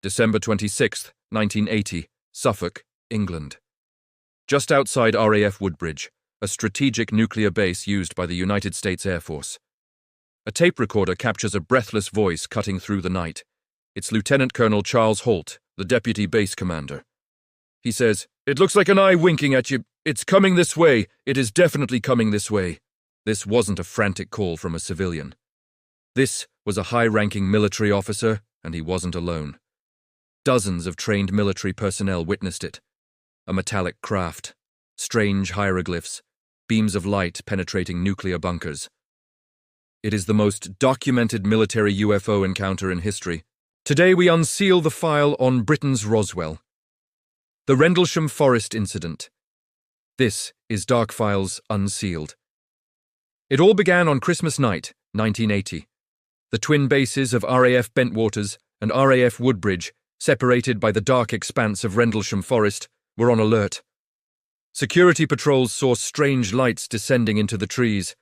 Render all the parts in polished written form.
December 26, 1980, Suffolk, England. Just outside RAF Woodbridge, a strategic nuclear base used by the United States Air Force. A tape recorder captures a breathless voice cutting through the night. It's Lieutenant Colonel Charles Halt, the deputy base commander. He says, "It looks like an eye winking at you. It's coming this way. It is definitely coming this way." This wasn't a frantic call from a civilian. This was a high-ranking military officer, and he wasn't alone. Dozens of trained military personnel witnessed it. A metallic craft, strange hieroglyphs, beams of light penetrating nuclear bunkers. It is the most documented military UFO encounter in history. Today we unseal the file on Britain's Roswell. The Rendlesham Forest Incident. This is Dark Files Unsealed. It all began on Christmas night, 1980. The twin bases of RAF Bentwaters and RAF Woodbridge, separated by the dark expanse of Rendlesham Forest, were on alert. Security patrols saw strange lights descending into the trees.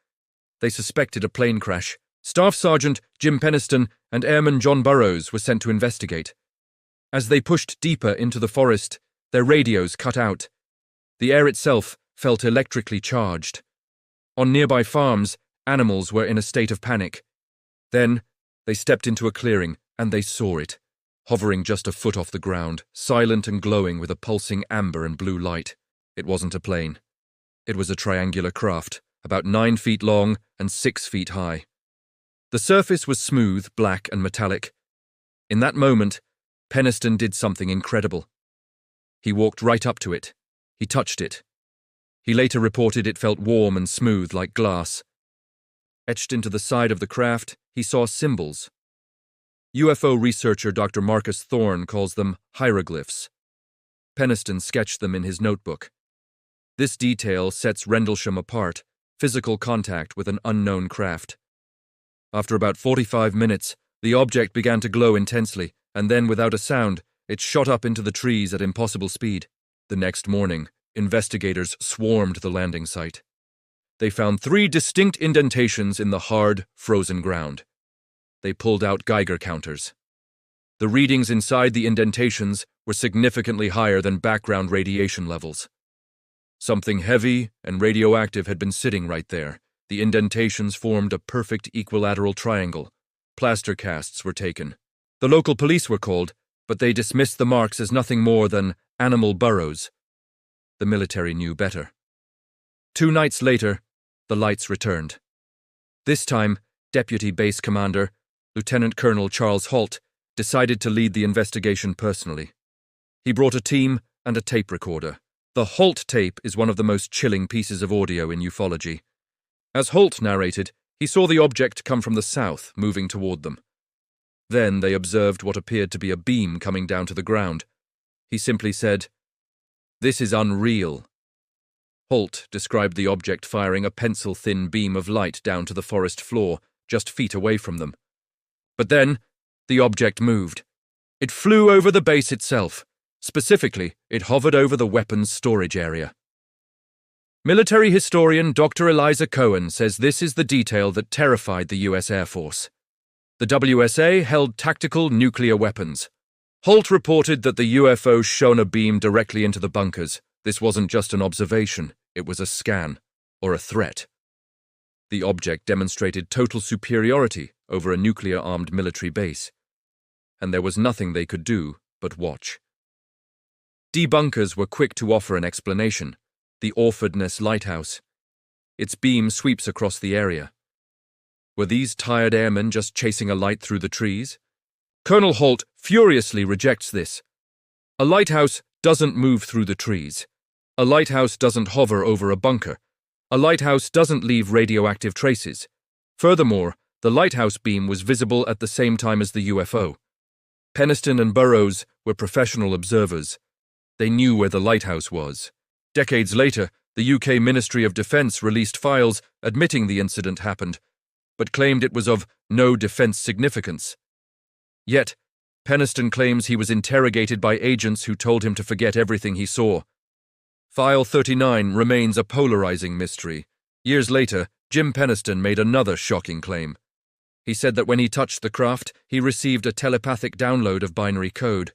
They suspected a plane crash. Staff Sergeant Jim Penniston and Airman John Burroughs were sent to investigate. As they pushed deeper into the forest, their radios cut out. The air itself felt electrically charged. On nearby farms, animals were in a state of panic. Then, they stepped into a clearing, and they saw it, hovering just a foot off the ground, silent and glowing with a pulsing amber and blue light. It wasn't a plane. It was a triangular craft, about 9 feet long and 6 feet high. The surface was smooth, black, and metallic. In that moment, Penniston did something incredible. He walked right up to it. He touched it. He later reported it felt warm and smooth like glass. Etched into the side of the craft, he saw symbols. UFO researcher Dr. Marcus Thorne calls them hieroglyphs. Penniston sketched them in his notebook. This detail sets Rendlesham apart, physical contact with an unknown craft. After about 45 minutes, the object began to glow intensely, and then, without a sound, it shot up into the trees at impossible speed. The next morning, investigators swarmed the landing site. They found 3 distinct indentations in the hard, frozen ground. They pulled out Geiger counters. The readings inside the indentations were significantly higher than background radiation levels. Something heavy and radioactive had been sitting right there. The indentations formed a perfect equilateral triangle. Plaster casts were taken. The local police were called, but they dismissed the marks as nothing more than animal burrows. The military knew better. 2 nights later, the lights returned. This time, Deputy Base Commander, Lieutenant Colonel Charles Halt, decided to lead the investigation personally. He brought a team and a tape recorder. The Halt Tape is one of the most chilling pieces of audio in ufology. As Halt narrated, he saw the object come from the south, moving toward them. Then they observed what appeared to be a beam coming down to the ground. He simply said, "This is unreal." Halt described the object firing a pencil-thin beam of light down to the forest floor, just feet away from them. But then, the object moved. It flew over the base itself. Specifically, it hovered over the weapons storage area. Military historian Dr. Eliza Cohen says this is the detail that terrified the U.S. Air Force. The WSA held tactical nuclear weapons. Halt reported that the UFO shone a beam directly into the bunkers. This wasn't just an observation, it was a scan, or a threat. The object demonstrated total superiority over a nuclear-armed military base, and there was nothing they could do but watch. Debunkers were quick to offer an explanation: the Orford Ness Lighthouse. Its beam sweeps across the area. Were these tired airmen just chasing a light through the trees? Colonel Halt furiously rejects this. A lighthouse doesn't move through the trees. A lighthouse doesn't hover over a bunker. A lighthouse doesn't leave radioactive traces. Furthermore, the lighthouse beam was visible at the same time as the UFO. Penniston and Burroughs were professional observers. They knew where the lighthouse was. Decades later, the UK Ministry of Defence released files admitting the incident happened, but claimed it was of no defence significance. Yet, Penniston claims he was interrogated by agents who told him to forget everything he saw. File 39 remains a polarizing mystery. Years later, Jim Penniston made another shocking claim. He said that when he touched the craft, he received a telepathic download of binary code.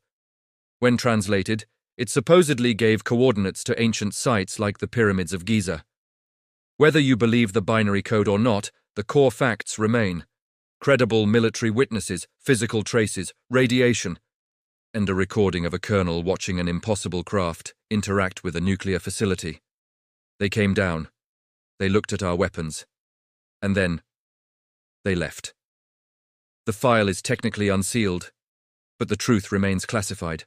When translated, it supposedly gave coordinates to ancient sites like the pyramids of Giza. Whether you believe the binary code or not, the core facts remain. Credible military witnesses, physical traces, radiation, and a recording of a colonel watching an impossible craft interact with a nuclear facility. They came down. They looked at our weapons. And then, they left. The file is technically unsealed, but the truth remains classified.